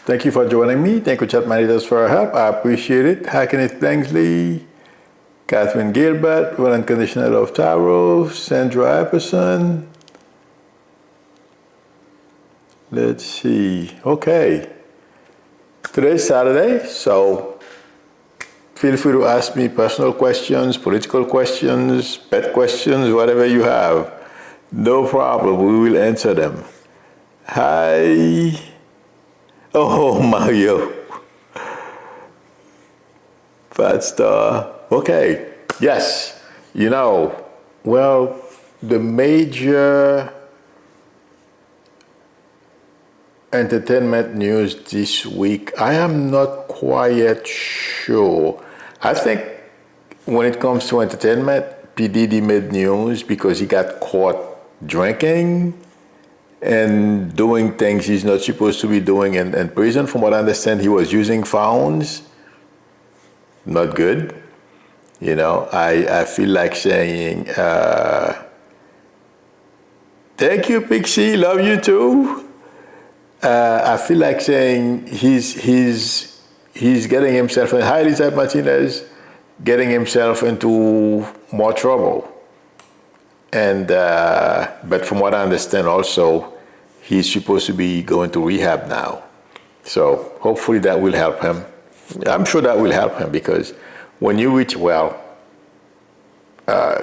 Thank you for joining me. Thank you, chat managers, for your help. I appreciate it. Hackeneth Langsley, Catherine Gilbert, Well Unconditional Love Taro, Sandra Epperson. Let's see. Okay. Today's Saturday, so feel free to ask me personal questions, political questions, pet questions, whatever you have. No problem. We will answer them. Hi. Oh, Mario. Fat Star. Okay. Yes. Well, the major entertainment news this week, I am not quite sure. I think when it comes to entertainment, P. Diddy made news because he got caught drinking and doing things he's not supposed to be doing in prison. From what I understand, he was using phones. Not good. I feel like saying, thank you, Pixie, love you too. I feel like saying he's getting himself, hi Elizabeth Martinez, getting himself into more trouble. And but from what I understand also, he's supposed to be going to rehab now. So hopefully that will help him. I'm sure that will help him because when you reach,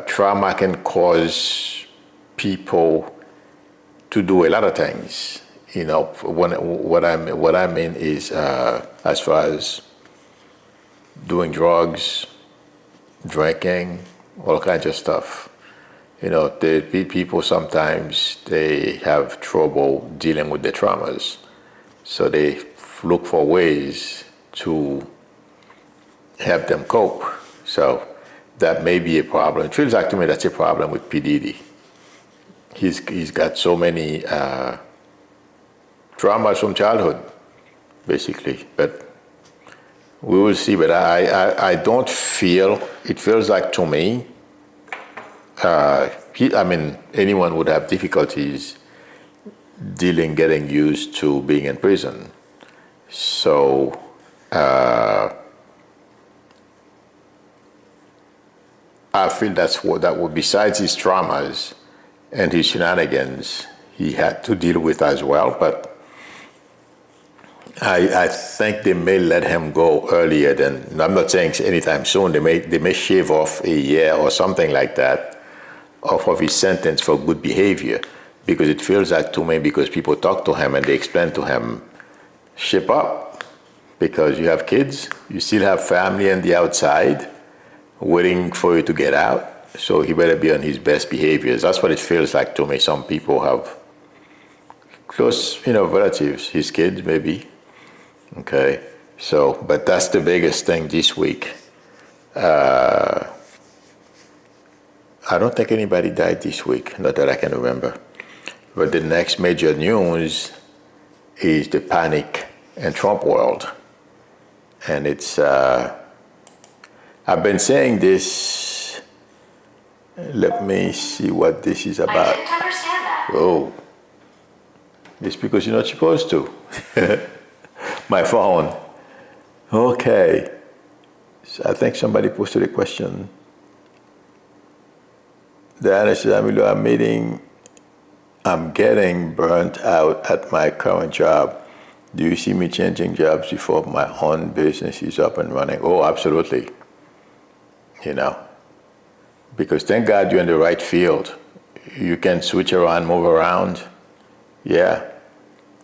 trauma can cause people to do a lot of things. What I mean is as far as doing drugs, drinking, all kinds of stuff. The people sometimes they have trouble dealing with their traumas, so they look for ways to help them cope. So that may be a problem. It feels like to me that's a problem with P. Diddy. He's got so many traumas from childhood, basically. But we will see. But I don't feel, it feels like to me, anyone would have difficulties getting used to being in prison. So I feel that would, besides his traumas and his shenanigans, he had to deal with as well. But I think they may let him go earlier than, I'm not saying anytime soon, they may shave off a year or something like that off of his sentence for good behavior, because it feels like to me, because people talk to him and they explain to him, shape up, because you have kids, you still have family on the outside waiting for you to get out, so he better be on his best behaviors. That's what it feels like to me. Some people have close, relatives, his kids maybe, okay? So, but that's the biggest thing this week. I don't think anybody died this week, not that I can remember. But the next major news is the panic in Trump world. And it's, I've been saying this, let me see what this is about. I didn't understand that. Oh, it's because you're not supposed to. My phone. Okay. So I think somebody posted a question. Diana says, I'm getting burnt out at my current job. Do you see me changing jobs before my own business is up and running? Oh, absolutely. Because thank God you're in the right field. You can switch around, move around. Yeah.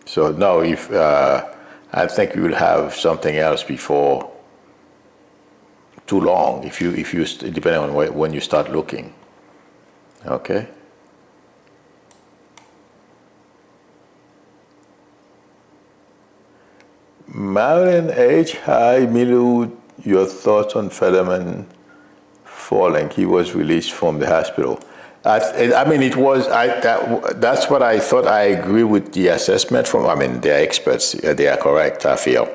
So no, if I think you will have something else before too long, if you depending on when you start looking. Okay. Marilyn H. Hi, Milu. Your thoughts on Fetterman falling? He was released from the hospital. That's what I thought. I agree with the assessment from, they're experts. They are correct, I feel.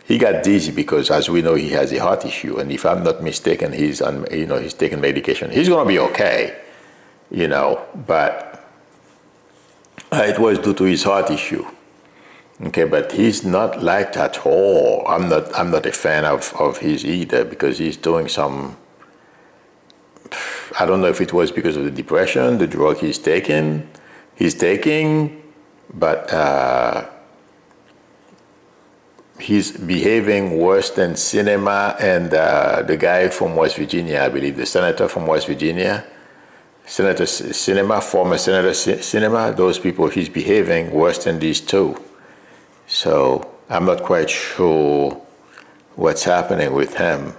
He got dizzy because, as we know, he has a heart issue. And if I'm not mistaken, he's taking medication. He's going to be okay. But it was due to his heart issue. Okay, but he's not liked at all. I'm not a fan of his either, because he's doing some, I don't know if it was because of the depression, the drug he's taking, but he's behaving worse than Cinema and the guy from West Virginia, I believe, the senator from West Virginia, Senator Cinema, former Senator Cinema. Those people, he's behaving worse than these two. So I'm not quite sure what's happening with him,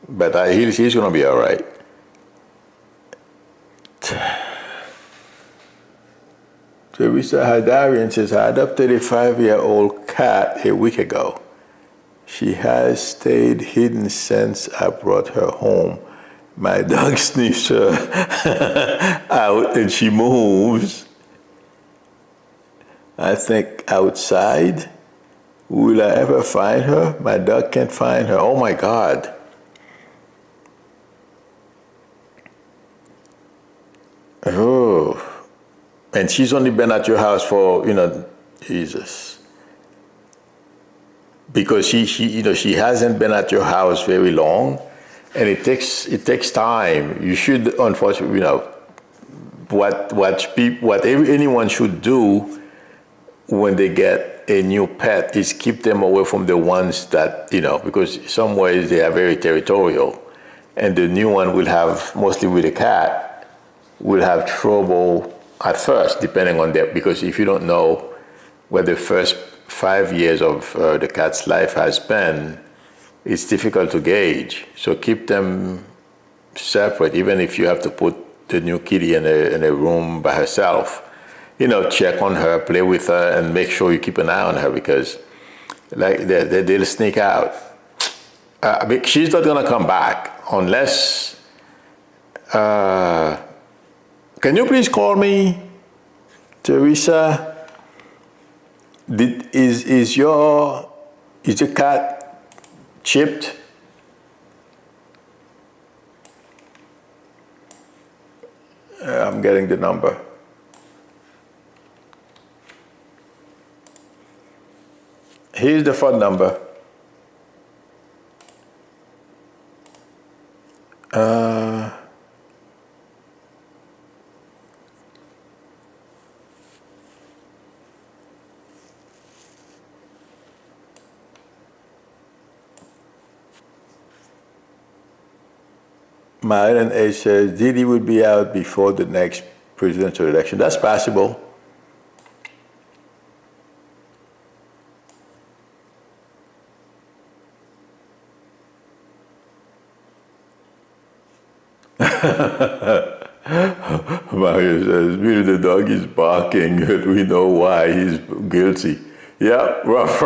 but he's going to be all right. Teresa Hadarian says, I adopted a 5-year-old cat a week ago. She has stayed hidden since I brought her home. My dog sniffs her out and she moves. I think outside. Will I ever find her? My dog can't find her. Oh my God. Oh. And she's only been at your house for, Jesus. Because she hasn't been at your house very long, and it takes time. You should, unfortunately, what anyone should do when they get a new pet is keep them away from the ones that, because some ways they are very territorial, and the new one will have, mostly with a cat, will have trouble at first, depending on that, because if you don't know what the first 5 years of the cat's life has been, it's difficult to gauge. So keep them separate, even if you have to put the new kitty in a room by herself. Check on her, play with her, and make sure you keep an eye on her, because they'll sneak out. She's not gonna come back unless. Can you please call me, Teresa? Is your cat chipped? I'm getting the number. Here's the phone number. Myron A says Didi will be out before the next presidential election. That's possible. Mario says, really, the dog is barking, but we know why. He's guilty. Yeah, rough.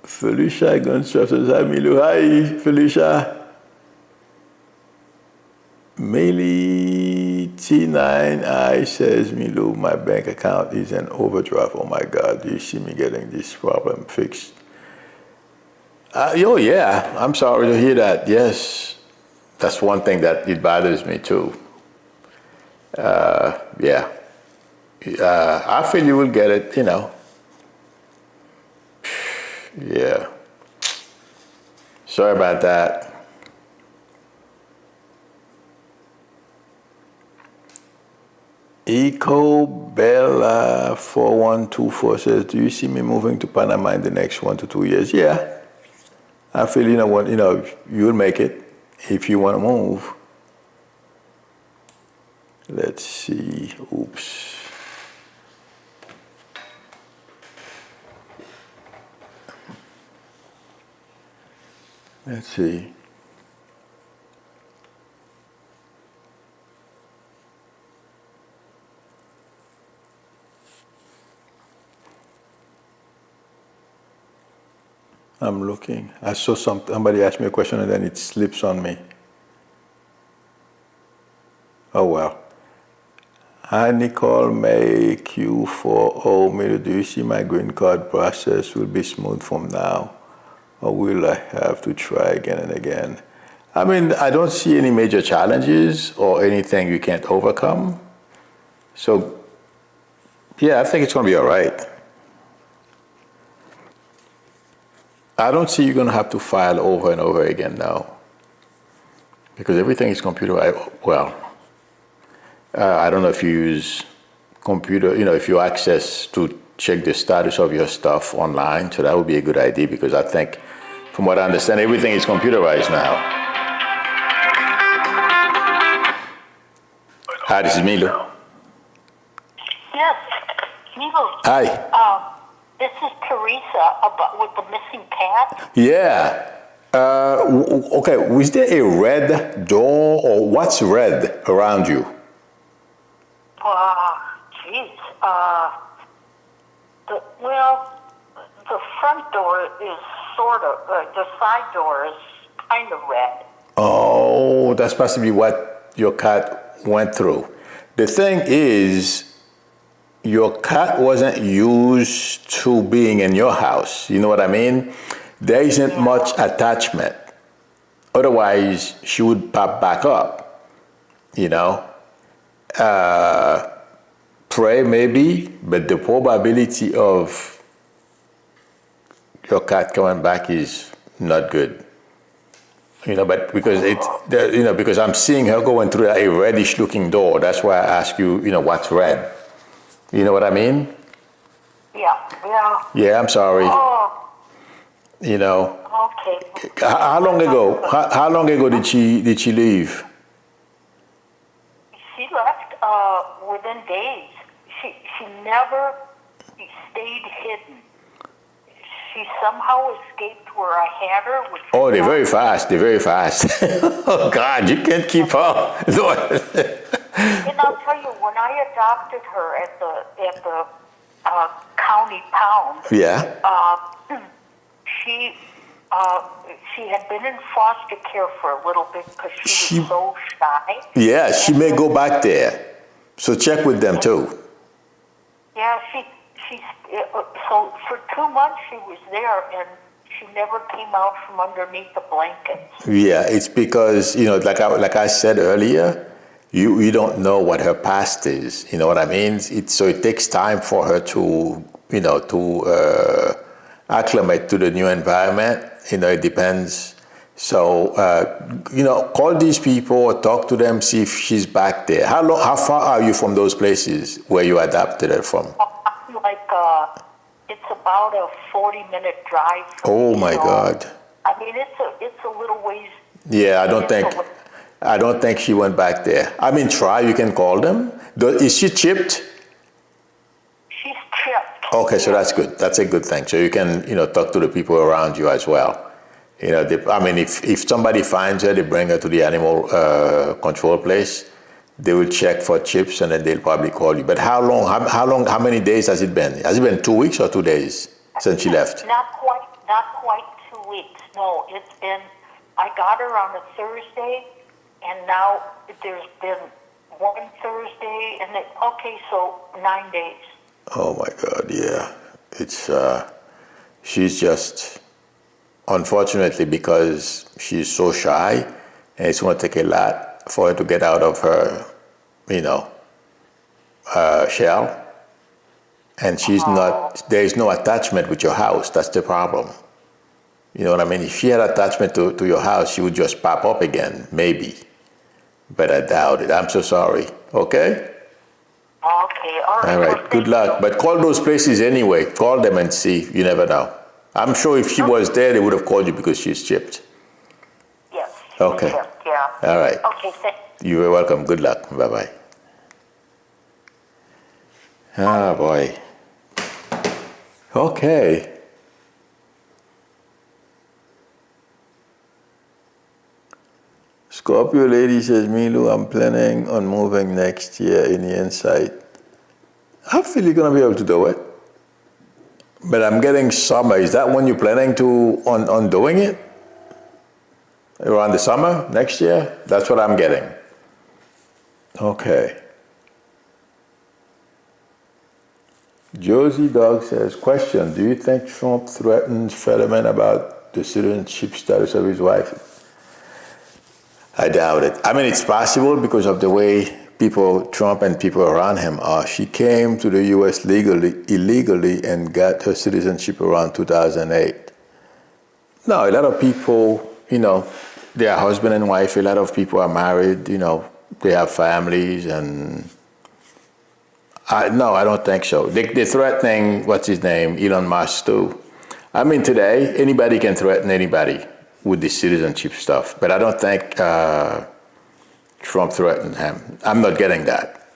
Felicia Gonçalves says, hi, Milu. Hi, Felicia. Millie T9I says, Milu, my bank account is in overdraft. Oh my God, do you see me getting this problem fixed? Yeah, I'm sorry to hear that. Yes, that's one thing that it bothers me too. Yeah. I feel you will get it, Yeah. Sorry about that. Eco Bella 4124 says, do you see me moving to Panama in the next 1 to 2 years? Yeah. I feel, you'll make it if you want to move. Let's see. Oops. Let's see. I'm looking. I saw somebody asked me a question and then it slips on me. Oh, well. Hi, Nicole May Q40. Do you see my green card process will be smooth from now? Or will I have to try again and again? I mean, I don't see any major challenges or anything you can't overcome. So Yeah, I think it's going to be all right. I don't see you going to have to file over and over again now, because everything is computerized. Well, I don't know if you use computer, if you access to check the status of your stuff online, so that would be a good idea, because I think, from what I understand, everything is computerized now. Hi, this is Milo. Yes, Milo. Hi. This is Teresa with the missing cat. Yeah. Okay, was there a red door, or what's red around you? Geez. The front door is sort of, the side door is kind of red. Oh, that's possibly what your cat went through. The thing is, your cat wasn't used to being in your house. You know what I mean? There isn't much attachment. Otherwise, she would pop back up, Pray maybe, but the probability of your cat coming back is not good. But because because I'm seeing her going through a reddish looking door. That's why I ask you, what's red? You know what I mean? Yeah. Yeah, I'm sorry. Oh. Okay. How long ago? How long ago did she leave? She left within days. She never stayed hidden. She somehow escaped where I had her. Oh, they're very fast. They're very fast. Oh God, you can't keep up. And I'll tell you, when I adopted her at the county pound, she had been in foster care for a little bit because she was so shy. Yeah, she may go back there. So check with them too. Yeah, so for 2 months she was there, and she never came out from underneath the blankets. Yeah, it's because, like I said earlier, you don't know what her past is. You know what I mean? So it takes time for her to, acclimate to the new environment. It depends. So, call these people or talk to them, see if she's back there. How far are you from those places where you adopted her from? It's about a 40-minute drive. Oh my God! I mean, it's a little ways. Yeah, I don't think she went back there. I mean, try. You can call them. Is she chipped? She's chipped. Okay, so that's good. That's a good thing. So you can, talk to the people around you as well. If somebody finds her, they bring her to the animal control place. They will check for chips, and then they'll probably call you. But how long? How many days has it been? Has it been 2 weeks or 2 days since she left? Not quite 2 weeks. No, it's been. I got her on a Thursday, and now there's been one Thursday, and so 9 days. Oh my God! Yeah, it's she's just, unfortunately, because she's so shy, and it's going to take a lot for her to get out of her, shell. And she's not, there is no attachment with your house. That's the problem. You know what I mean? If she had attachment to your house, she would just pop up again, maybe. But I doubt it. I'm so sorry. Okay? Okay, all right. All right, good luck. But call those places anyway. Call them and see. You never know. I'm sure if she was there, they would have called you because she's chipped. Yes. Okay. Yeah. All right. Okay, thanks. You're welcome. Good luck. Bye-bye. Ah, boy. Okay. Scorpio lady says, Milu, I'm planning on moving next year in the inside. I feel you're going to be able to do it. But I'm getting summer. Is that when you're planning on doing it? Around the summer next year? That's what I'm getting. Okay. Josie Dog says, question, do you think Trump threatens Fetterman about the citizenship status of his wife? I doubt it. I mean, it's possible because of the way people, Trump and people around him are, she came to the U.S. illegally and got her citizenship around 2008. No, a lot of people, they are husband and wife. A lot of people are married, they have families, and no, I don't think so. They're threatening, what's his name, Elon Musk too. I mean, today, anybody can threaten anybody with this citizenship stuff, but I don't think Trump threatened him. I'm not getting that.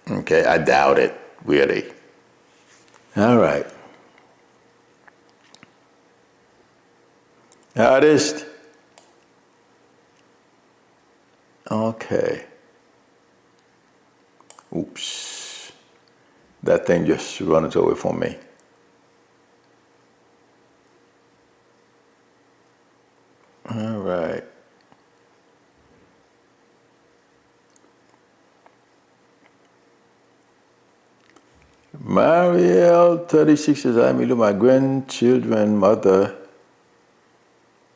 Okay, I doubt it, really. All right. Artist. Okay. Oops. That thing just runs away from me. All right. Mariel, 36 says, my grandchildren mother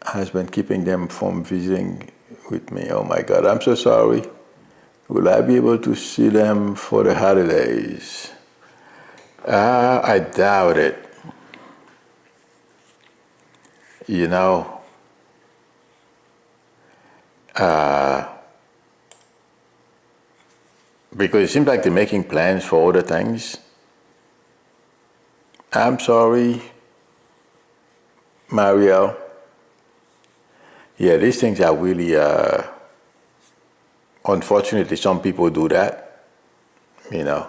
has been keeping them from visiting with me. Oh my God, I'm so sorry. Will I be able to see them for the holidays? I doubt it. Because it seems like they're making plans for other things. I'm sorry, Mariel. Yeah, these things are really, unfortunately, some people do that, I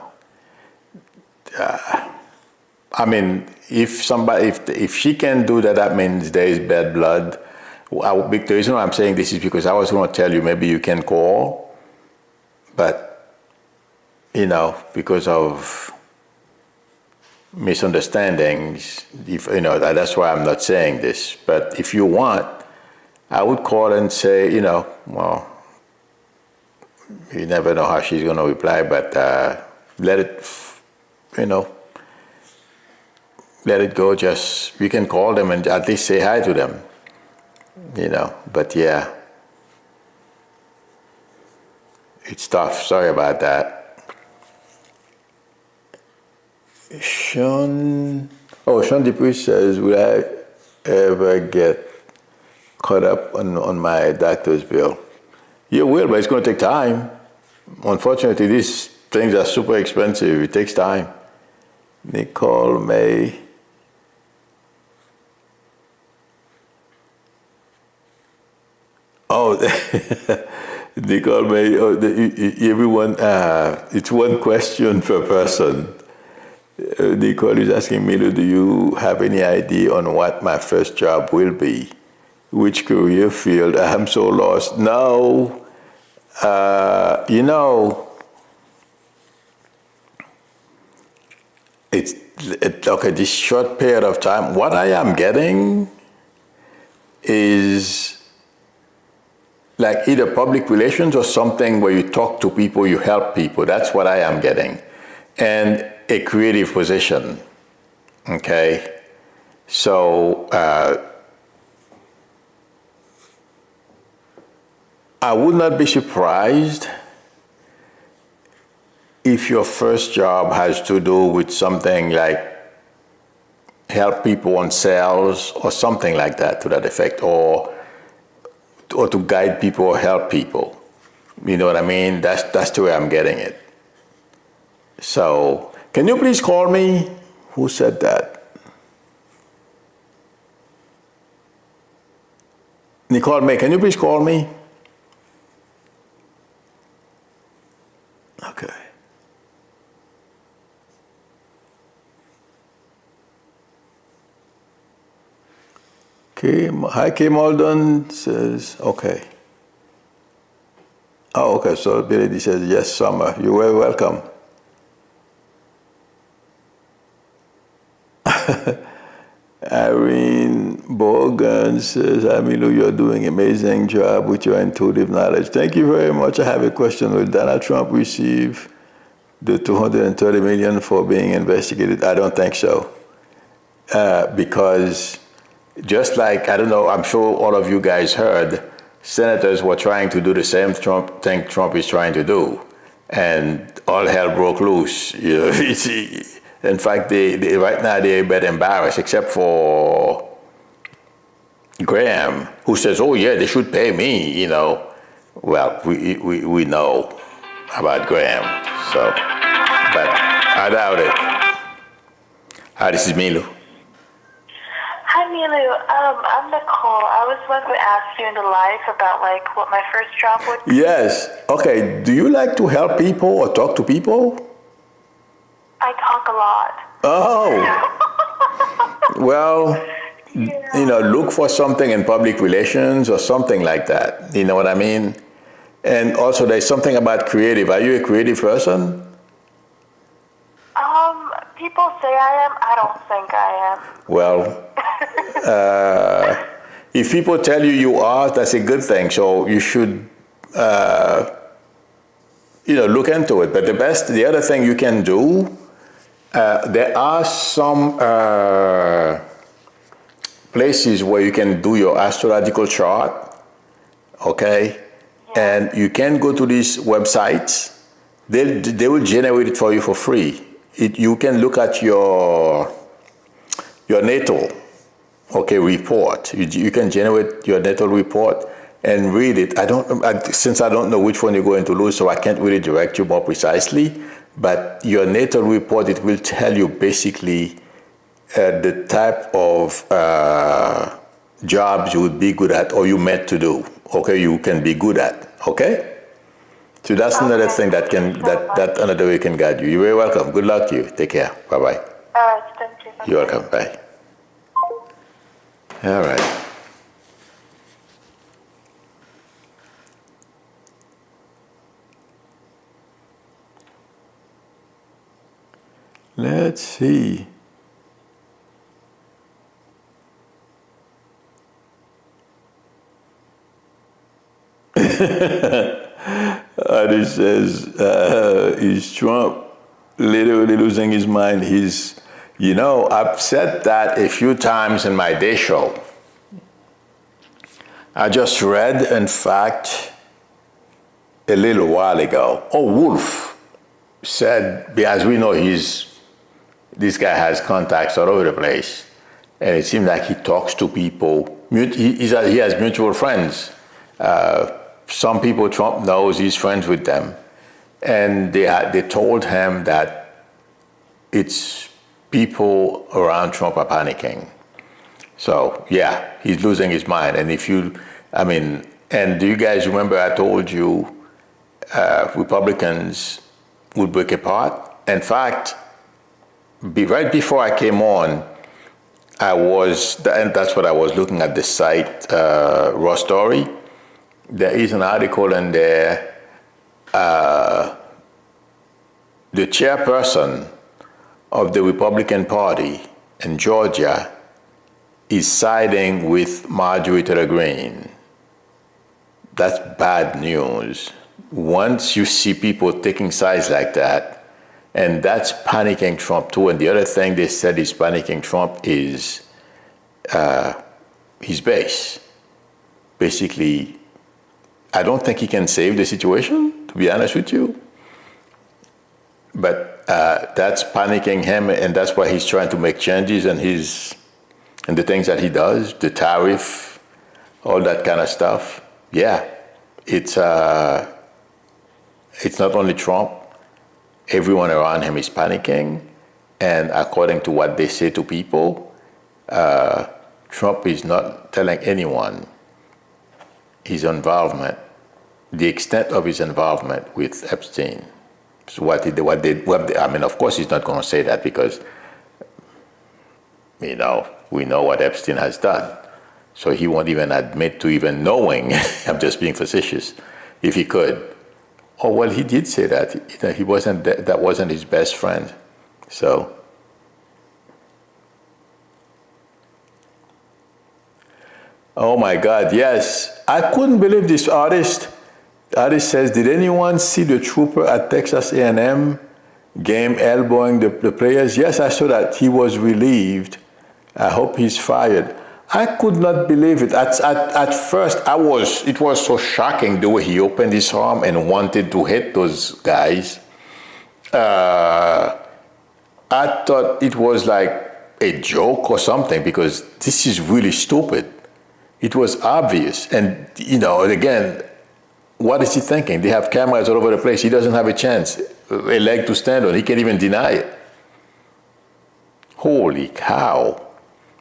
mean, if she can do that, that means there is bad blood. The reason why I'm saying this is because I was going to tell you maybe you can call, but, because of misunderstandings, that's why I'm not saying this. But if you want, I would call and say, well, you never know how she's going to reply, but let it, let it go. Just, you can call them and at least say hi to them, but yeah, it's tough. Sorry about that. Sean Dupuis says, will I ever get caught up on my doctor's bill? You will, but it's going to take time. Unfortunately, these things are super expensive. It takes time. Nicole May. Oh, Nicole May, everyone, it's one question per person. Nicole is asking me, do you have any idea on what my first job will be? Which career field? I'm so lost. No, it's okay, this short period of time, what I am getting is like either public relations or something where you talk to people, you help people. That's what I am getting. And a creative position, okay? So I would not be surprised if your first job has to do with something like help people on sales or something like that, to that effect, or to guide people or help people. You know what I mean? That's the way I'm getting it. So, can you please call me? Who said that? Nicole May, can you please call me? Okay. Hi, K. Malden says, okay. Oh, okay, so Billy says, yes, Summer, you're very welcome. Irene Borgan says, Amilu, you're doing an amazing job with your intuitive knowledge. Thank you very much. I have a question. Will Donald Trump receive the $230 million for being investigated? I don't think so. Because just like, I don't know, I'm sure all of you guys heard, senators were trying to do the same thing Trump is trying to do. and all hell broke loose. You know, in fact, they right now they're a bit embarrassed, except for Graham, who says, "Oh yeah, they should pay me." You know, well, we know about Graham, so, but I doubt it. Hi, this is Milu. Hi, Milu. I'm Nicole. I was going to ask you in the live about like what my first job would be. Yes. Okay. Do you like to help people or talk to people? I talk a lot. Oh. Well, you know, look for something in public relations or something like that. You know what I mean? And also, there's something about creative. Are you a creative person? People say I am. I don't think I am. Well, if people tell you are, that's a good thing. So you should, you know, look into it. But the other thing you can do, there are some places where you can do your astrological chart, okay? Yeah. And you can go to these websites. They will generate it for you for free. You can look at your natal, okay, report. You can generate your natal report and read it. Since I don't know which one you're going to lose, so I can't really direct you more precisely. But your natal report, it will tell you basically the type of jobs you would be good at or you meant to do. Okay, you can be good at. Okay. So that's another thing that another way can guide you. You're very welcome. Good luck to you. Take care. Bye bye. All right, thank you. You're welcome. Bye. All right. Let's see. He says, is Trump literally losing his mind? You know, I've said that a few times in my day show. I just read, in fact, a little while ago. Oh, Wolf said, as we know, this guy has contacts all over the place. And it seems like he talks to people. He has mutual friends. Some people Trump knows, he's friends with them. And they told him that it's people around Trump are panicking. So, yeah, he's losing his mind. And and do you guys remember I told you Republicans would break apart? In fact, right before I came on, and that's what I was looking at the site, Raw Story. There is an article in there. The chairperson of the Republican Party in Georgia is siding with Marjorie Taylor Greene. That's bad news. Once you see people taking sides like that, and that's panicking Trump too. And the other thing they said is panicking Trump is his base. Basically, I don't think he can save the situation, to be honest with you. But that's panicking him, and that's why he's trying to make changes in the things that he does, the tariff, all that kind of stuff. Yeah, it's not only Trump. Everyone around him is panicking, and according to what they say to people, Trump is not telling anyone his involvement, the extent of his involvement with Epstein. So of course he's not going to say that because, we know what Epstein has done. So he won't even admit to even knowing, I'm just being facetious, if he could. Oh, well, he did say that that wasn't his best friend. So, oh my God, yes. I couldn't believe this artist. The artist says, did anyone see the trooper at Texas A&M game elbowing the players? Yes, I saw that. He was relieved. I hope he's fired. I could not believe it. At first, it was so shocking the way he opened his arm and wanted to hit those guys. I thought it was like a joke or something because this is really stupid. It was obvious. And, again, what is he thinking? They have cameras all over the place. He doesn't have a chance, a leg to stand on. He can't even deny it. Holy cow.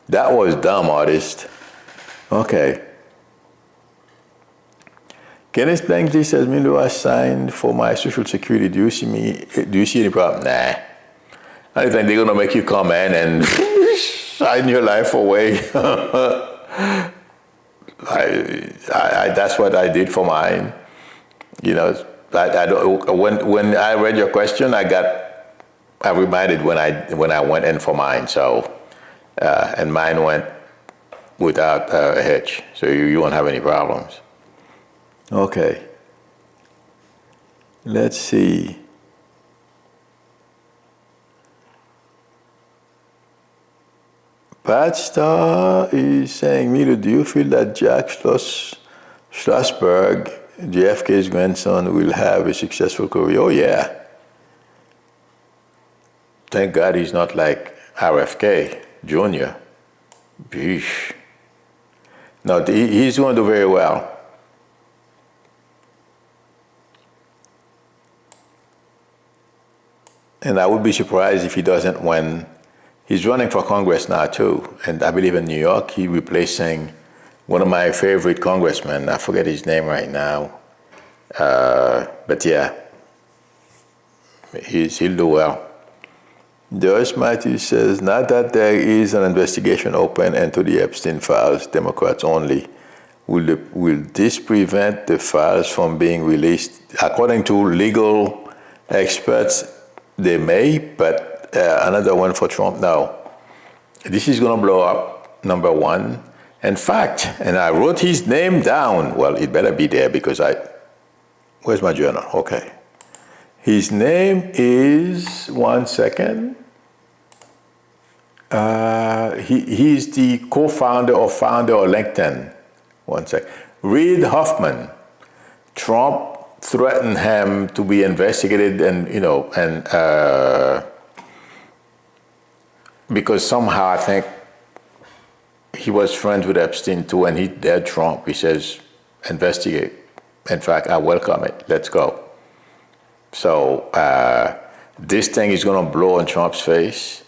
That was dumb, artist. Okay. Kenneth Blankley says, Milo, I signed for my Social Security. Do you see any problem? Nah. I think they're going to make you come in and sign your life away. That's what I did for mine. When I read your question, I reminded when I went in for mine. So, and mine went without a hitch. So you won't have any problems. Okay. Let's see. Pat Star is saying, Milo, do you feel that Jack Schlossberg, JFK's grandson, will have a successful career? Oh, yeah. Thank God he's not like RFK Jr. Beesh. No, he's going to do very well. And I would be surprised if he doesn't win. He's running for Congress now, too. And I believe in New York, he's replacing one of my favorite congressmen. I forget his name right now. But yeah, he'll do well. Joyce Matthews says, not that there is an investigation open into the Epstein files, Democrats only. Will this prevent the files from being released? According to legal experts, they may, but another one for Trump, no. This is going to blow up, number one. In fact, and I wrote his name down. Well, it better be there because where's my journal? Okay. His name is, one second. He's the co-founder or founder of LinkedIn. One sec. Reid Hoffman. Trump threatened him to be investigated and, because somehow I think he was friends with Epstein too, and he dared Trump. He says, investigate. In fact, I welcome it. Let's go. So this thing is going to blow in Trump's face.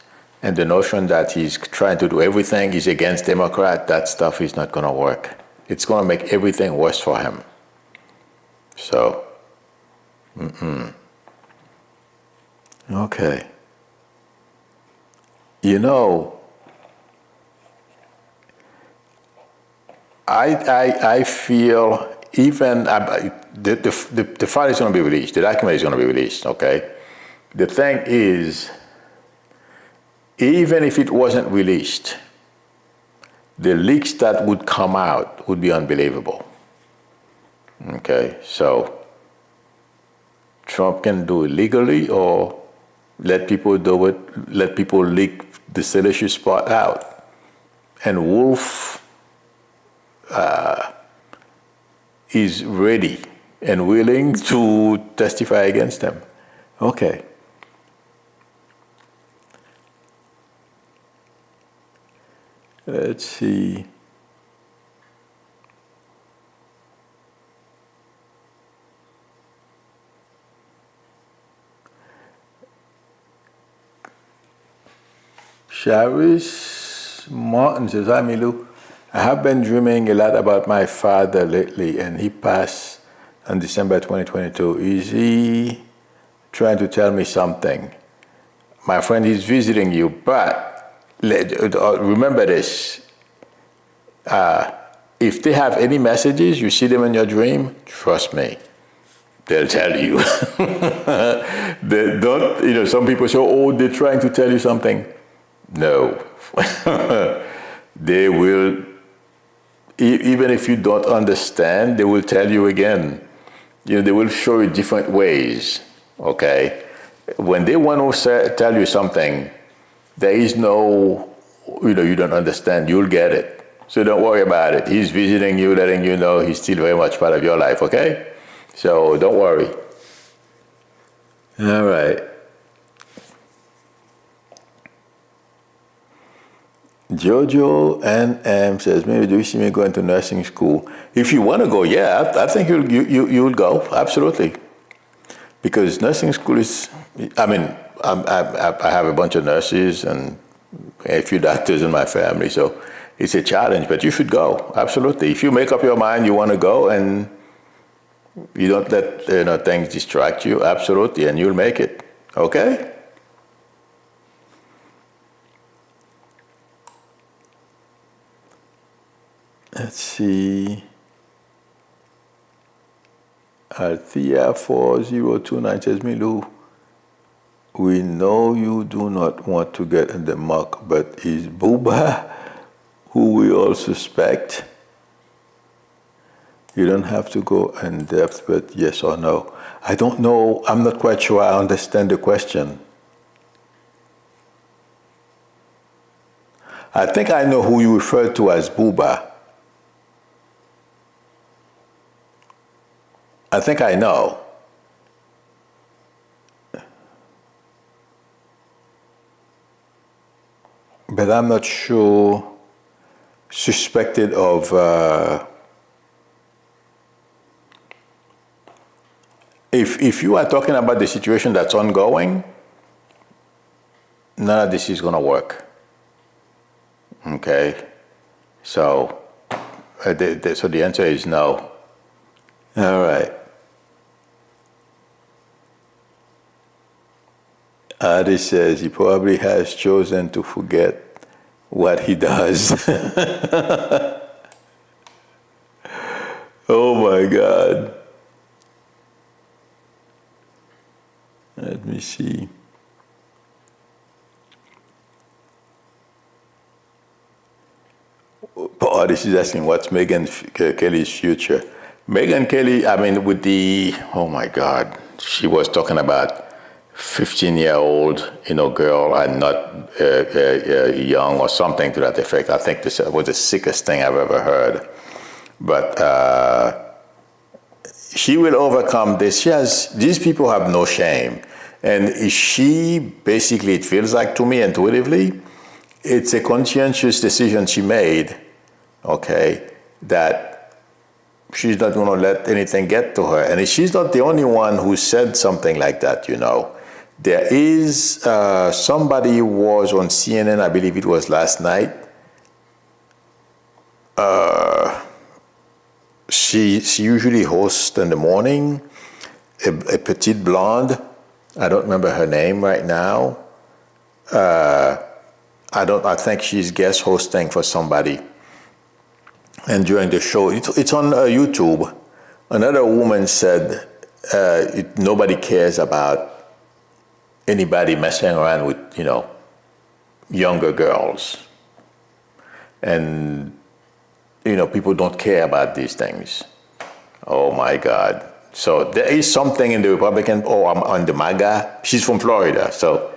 And the notion that he's trying to do everything, he's against Democrat, that stuff is not going to work. It's going to make everything worse for him. So, okay. I feel even the file is going to be released. The document is going to be released. Okay. The thing is, even if it wasn't released, the leaks that would come out would be unbelievable. Okay, so Trump can do it legally or let people do it, let people leak the salacious part out. And Wolf is ready and willing to testify against him. Okay. Let's see. Charis Martin says, hi Milou. I have been dreaming a lot about my father lately, and he passed on December 2022. Is he trying to tell me something? My friend, he's visiting you, but remember this. If they have any messages, you see them in your dream, trust me, they'll tell you. They don't, some people say, oh, they're trying to tell you something. No. They will, even if you don't understand, they will tell you again. They will show you different ways, okay? When they want to tell you something, there is no, you don't understand, you'll get it. So don't worry about it. He's visiting you, letting you know he's still very much part of your life, okay? So don't worry. All right. Jojo NM says, maybe do you see me going to nursing school? If you want to go, yeah, I think you'll go, absolutely. Because nursing school is, I mean, I have a bunch of nurses and a few doctors in my family, so it's a challenge, but you should go, absolutely. If you make up your mind you want to go and you don't let things distract you, absolutely, and you'll make it, okay? Let's see. Althea 4029 says, Milu, we know you do not want to get in the muck, but is Booba who we all suspect? You don't have to go in depth, but yes or no. I don't know. I'm not quite sure I understand the question. I think I know who you refer to as Booba. I think I know. But I'm not sure. Suspected of if you are talking about the situation that's ongoing, none of this is going to work. Okay, so so the answer is no. All right. Adi says he probably has chosen to forget what he does. Oh my God. Let me see. Oh, this is asking what's Meghan Kelly's future. Meghan Kelly, I mean, with the, oh my God, she was talking about 15-year-old, girl and not young or something to that effect. I think this was the sickest thing I've ever heard. But she will overcome this. These people have no shame. And she basically, it feels like to me intuitively, it's a conscientious decision she made, okay, that she's not going to let anything get to her. And she's not the only one who said something like that, There is somebody who was on CNN, I believe it was last night. She usually hosts in the morning, a petite blonde. I don't remember her name right now. I think she's guest hosting for somebody. And during the show, it's on YouTube. Another woman said nobody cares about anybody messing around with, younger girls. And, people don't care about these things. Oh my God. So there is something in the Republican, on the MAGA. She's from Florida, so,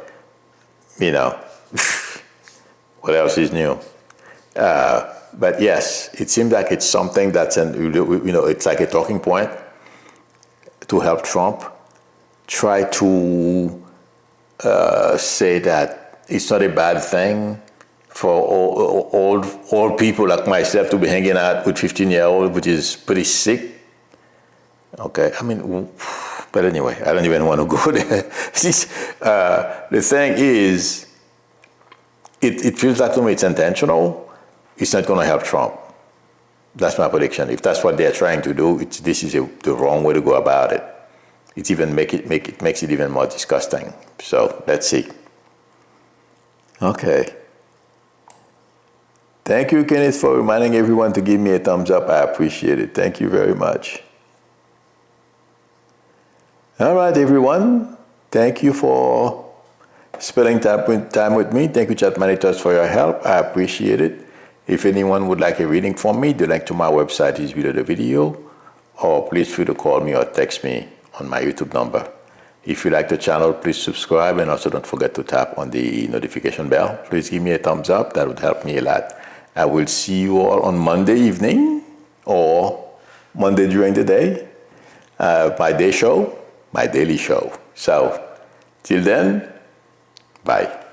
what else is new? But yes, it seems like it's something that's, it's like a talking point to help Trump try to say that it's not a bad thing for old people like myself to be hanging out with 15-year-olds, which is pretty sick. Okay, I mean, but anyway, I don't even want to go there. The thing is, it feels like to me it's intentional. It's not going to help Trump. That's my prediction. If that's what they're trying to do, this is the wrong way to go about it. It even makes it even more disgusting. So let's see. Okay. Thank you, Kenneth, for reminding everyone to give me a thumbs up. I appreciate it. Thank you very much. All right, everyone. Thank you for spending time with me. Thank you, Chat Manitors, for your help. I appreciate it. If anyone would like a reading from me, the link to my website is below the video, or please feel free to call me or text me on my YouTube number. If you like the channel, please subscribe, and also don't forget to tap on the notification bell. Please give me a thumbs up. That would help me a lot. I will see you all on Monday evening or Monday during the day. My day show, my daily show. So, till then, bye.